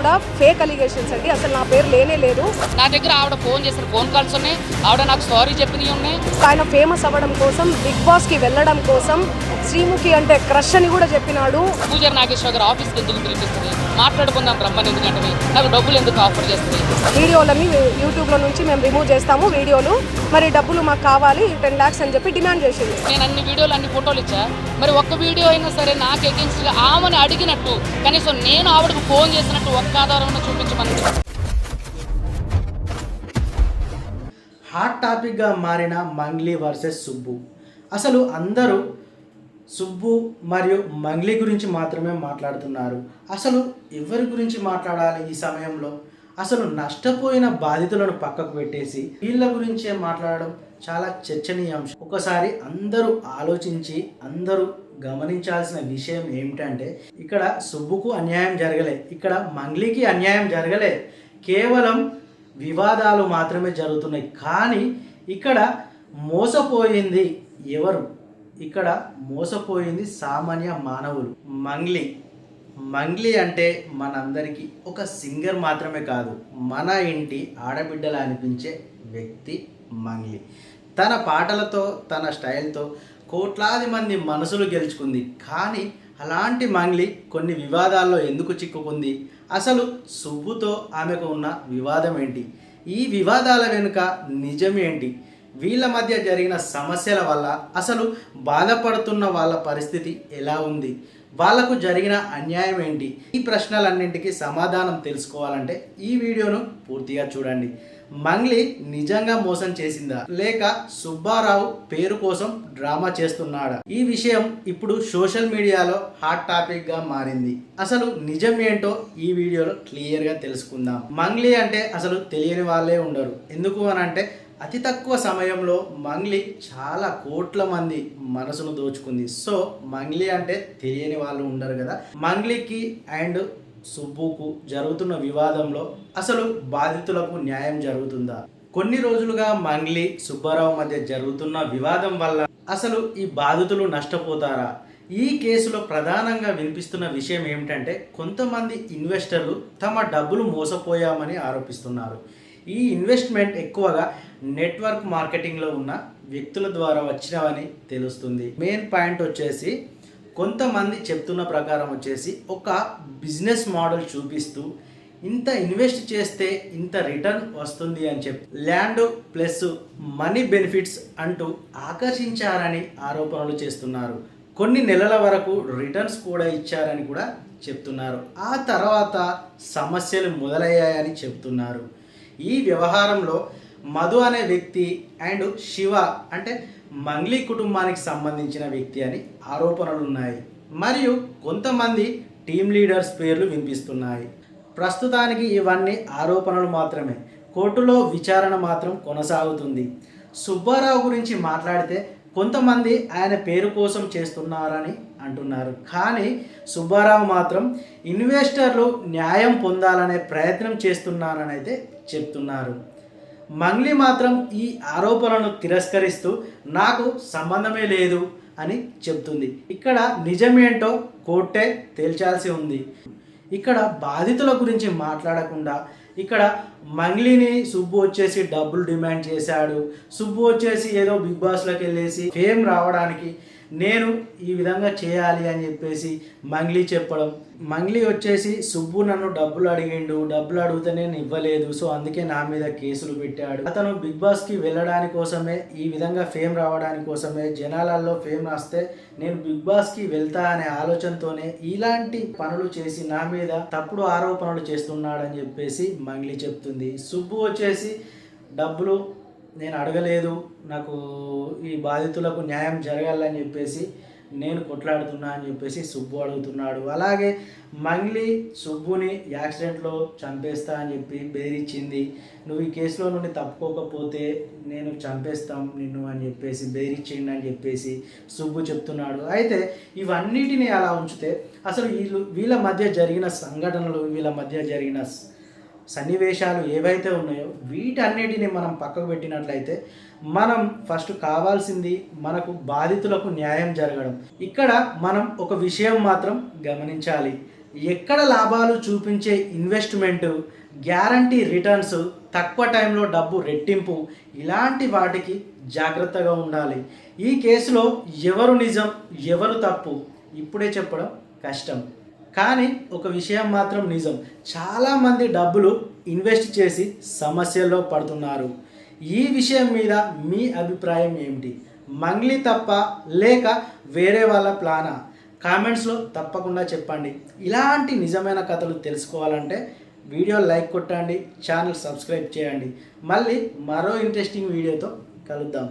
కూడా fake allegations అండి. అసలు నా పేరు లేనే లేదు. నా దగ్గర ఆవిడ ఫోన్ చేసిన ఫోన్ కాల్స్ ఉన్నాయి, ఆవిడ నాకు సారీ చెప్పినవి ఉన్నాయి. ఆయన ఫేమస్ అవ్వడం కోసం, బిగ్ బాస్ కి వెళ్ళడం కోసం శ్రీముఖి అంటే క్రష్ అని కూడా చెప్పినాడు. పూజారి నాగేశ్వర గారు ఆఫీస్కి ఎందుకు పిలిపిస్తుంది, మాట్లాడుకుందాం రమ్మని ఎందుకంటే నాకు డబ్బులు ఎందుకు ఆఫర్ చేస్తుంది. వీడియోలన్నీ యూట్యూబ్లో నుంచి మేము రిమూవ్ చేస్తాము వీడియోలు, మరి డబ్బులు మాకు కావాలి 10 lakhs అని చెప్పి డిమాండ్ చేసింది. నేను అన్ని వీడియోలు అన్ని ఫోటోలు ఇచ్చా, మరి ఒక్క వీడియో అయినా సరే నాకు అగెన్స్ట్గా ఆమెను అడిగినట్టు కనీసం నేను ఆవిడకు ఫోన్ చేసినట్టు ఒక్క ఆధారం చూపించమని. హాట్ టాపిక్గా మారిన మంగ్లీ వర్సెస్ సుబ్బు. అసలు అందరూ సుబ్బు మరియు మంగ్లీ గురించి మాత్రమే మాట్లాడుతున్నారు. అసలు ఎవరి గురించి మాట్లాడాలి ఈ సమయంలో? అసలు నష్టపోయిన బాధితులను పక్కకు పెట్టేసి వీళ్ళ గురించే మాట్లాడడం చాలా చర్చనీయాంశం. ఒకసారి అందరూ ఆలోచించి అందరూ గమనించాల్సిన విషయం ఏమిటంటే, ఇక్కడ సుబ్బుకు అన్యాయం జరగలే, ఇక్కడ మంగ్లీకి అన్యాయం జరగలే, కేవలం వివాదాలు మాత్రమే జరుగుతున్నాయి. కానీ ఇక్కడ మోసపోయింది ఎవరు? ఇక్కడ మోసపోయింది సామాన్య మానవులు. మంగ్లీ అంటే మనందరికీ ఒక సింగర్ మాత్రమే కాదు, మన ఇంటి ఆడబిడ్డలా అనిపించే వ్యక్తి మంగ్లీ. తన పాటలతో తన స్టైల్తో కోట్లాది మంది మనసులు గెలుచుకుంది. కానీ అలాంటి మంగ్లీ కొన్ని వివాదాల్లో ఎందుకు చిక్కుకుంది? అసలు సుబ్బుతో ఆమెకు ఉన్న వివాదం ఏంటి? ఈ వివాదాల వెనుక నిజం ఏంటి? వీళ్ళ మధ్య జరిగిన సమస్యల వల్ల అసలు బాధపడుతున్న వాళ్ళ పరిస్థితి ఎలా ఉంది? వాళ్లకు జరిగిన అన్యాయం ఏంటి? ఈ ప్రశ్నలన్నింటికి సమాధానం తెలుసుకోవాలంటే ఈ వీడియోను పూర్తిగా చూడండి. మంగ్లీ నిజంగా మోసం చేసిందా, లేక సుబ్బారావు పేరు కోసం డ్రామా చేస్తున్నాడా? ఈ విషయం ఇప్పుడు సోషల్ మీడియాలో హాట్ టాపిక్గా మారింది. అసలు నిజం ఏంటో ఈ వీడియోలో క్లియర్గా తెలుసుకుందాం. మంగ్లీ అంటే అసలు తెలియని వాళ్ళే ఉండరు. ఎందుకు అని అంటే అతి తక్కువ సమయంలో మంగ్లీ చాలా కోట్ల మంది మనసును దోచుకుంది. సో మంగ్లీ అంటే తెలియని వాళ్ళు ఉండరు కదా. మంగ్లీకి అండ్ సుబ్బుకు జరుగుతున్న వివాదంలో అసలు బాధితులకు న్యాయం జరుగుతుందా? కొన్ని రోజులుగా మంగ్లీ సుబ్బారావు మధ్య జరుగుతున్న వివాదం వల్ల అసలు ఈ బాధితులు నష్టపోతారా? ఈ కేసులో ప్రధానంగా వినిపిస్తున్న విషయం ఏమిటంటే, కొంతమంది ఇన్వెస్టర్లు తమ డబ్బులు మోసపోయామని ఆరోపిస్తున్నారు. ఈ ఇన్వెస్ట్మెంట్ ఎక్కువగా నెట్వర్క్ మార్కెటింగ్లో ఉన్న వ్యక్తుల ద్వారా వచ్చినవని తెలుస్తుంది. మెయిన్ పాయింట్ వచ్చేసి, కొంతమంది చెప్తున్న ప్రకారం వచ్చేసి ఒక బిజినెస్ మోడల్ చూపిస్తూ ఇంత ఇన్వెస్ట్ చేస్తే ఇంత రిటర్న్ వస్తుంది అని చెప్పి ల్యాండ్ ప్లస్ మనీ బెనిఫిట్స్ అంటూ ఆకర్షించారని ఆరోపణలు చేస్తున్నారు. కొన్ని నెలల వరకు రిటర్న్స్ కూడా ఇచ్చారని కూడా చెప్తున్నారు. ఆ తర్వాత సమస్యలు మొదలయ్యాయని చెప్తున్నారు. ఈ వ్యవహారంలో మధు అనే వ్యక్తి అండ్ శివ అంటే మంగ్లీ కుటుంబానికి సంబంధించిన వ్యక్తి అని ఆరోపణలు ఉన్నాయి. మరియు కొంతమంది టీమ్ లీడర్స్ పేర్లు వినిపిస్తున్నాయి. ప్రస్తుతానికి ఇవన్నీ ఆరోపణలు మాత్రమే. కోర్టులో విచారణ మాత్రం కొనసాగుతుంది. సుబ్బారావు గురించి మాట్లాడితే కొంతమంది ఆయన పేరు కోసం చేస్తున్నారని అంటున్నారు. కానీ సుబ్బారావు మాత్రం ఇన్వెస్టర్లు న్యాయం పొందాలనే ప్రయత్నం చేస్తున్నారని అయితే చెప్తున్నారు. మంగ్లీ మాత్రం ఈ ఆరోపణలను తిరస్కరిస్తూ నాకు సంబంధమే లేదు అని చెప్తుంది. ఇక్కడ నిజమేంటో కోర్టే తేల్చాల్సి ఉంది. ఇక్కడ బాధితుల గురించి మాట్లాడకుండా ఇక్కడ మంగ్లీని సుబ్బు వచ్చేసి డబ్బులు డిమాండ్ చేశాడు, సుబ్బు వచ్చేసి ఏదో బిగ్ బాస్లోకి వెళ్ళేసి ఫేమ్ రావడానికి నేను ఈ విధంగా చేయాలి అని చెప్పేసి మంగ్లీ చెప్పడం, మంగ్లీ వచ్చేసి సుబ్బు నన్ను డబ్బులు అడిగిండు, డబ్బులు అడిగితే నేను ఇవ్వలేదు, సో అందుకే నా మీద కేసులు పెట్టాడు, అతను బిగ్ బాస్కి వెళ్ళడానికి కోసమే, ఈ విధంగా ఫేమ్ రావడానికి కోసమే, జనాలలో ఫేమ్ వస్తే నేను బిగ్ బాస్కి వెళ్తా అనే ఆలోచనతోనే ఇలాంటి పనులు చేసి నా మీద తప్పుడు ఆరోపణలు చేస్తున్నాడని చెప్పేసి మంగ్లీ చెప్తుంది. సుబ్బు వచ్చేసి డబ్బులు నేను అడగలేదు, నాకు ఈ బాధితులకు న్యాయం జరగాలని చెప్పేసి నేను కొట్లాడుతున్నా అని చెప్పేసి సుబ్బు అడుగుతున్నాడు. అలాగే మంగ్లీ సుబ్బుని యాక్సిడెంట్లో చంపేస్తా అని చెప్పి బెదిరించింది. నువ్వు ఈ కేసులో నుండి తప్పుకోకపోతే నేను చంపేస్తాం నిన్ను అని చెప్పేసి బెదిరించిండి అని చెప్పేసి సుబ్బు చెప్తున్నాడు. అయితే ఇవన్నిటిని అలా ఉంచితే అసలు వీళ్ళ మధ్య జరిగిన సంఘటనలు, వీళ్ళ మధ్య జరిగిన సన్నివేశాలు ఏవైతే ఉన్నాయో వీటన్నిటిని మనం పక్కకు పెట్టినట్లయితే మనం ఫస్ట్ కావాల్సింది మనకు బాధితులకు న్యాయం జరగడం. ఇక్కడ మనం ఒక విషయం మాత్రం గమనించాలి. ఎక్కడ లాభాలు చూపించే ఇన్వెస్ట్మెంట్, గ్యారంటీ రిటర్న్స్, తక్కువ టైంలో డబ్బు రెట్టింపు, ఇలాంటి వాటికి జాగ్రత్తగా ఉండాలి. ఈ కేసులో ఎవరు నిజం ఎవరు తప్పు ఇప్పుడే చెప్పడం కష్టం. కానీ ఒక విషయం మాత్రం నిజం, చాలామంది డబ్బులు ఇన్వెస్ట్ చేసి సమస్యల్లో పడుతున్నారు. ఈ విషయం మీద మీ అభిప్రాయం ఏమిటి? మంగ్లీ తప్ప లేక వేరే వాళ్ళ ప్లానా? కామెంట్స్లో తప్పకుండా చెప్పండి. ఇలాంటి నిజమైన కథలు తెలుసుకోవాలంటే వీడియో లైక్ కొట్టండి, ఛానల్ సబ్స్క్రైబ్ చేయండి. మళ్ళీ మరో ఇంట్రెస్టింగ్ వీడియోతో కలుద్దాం.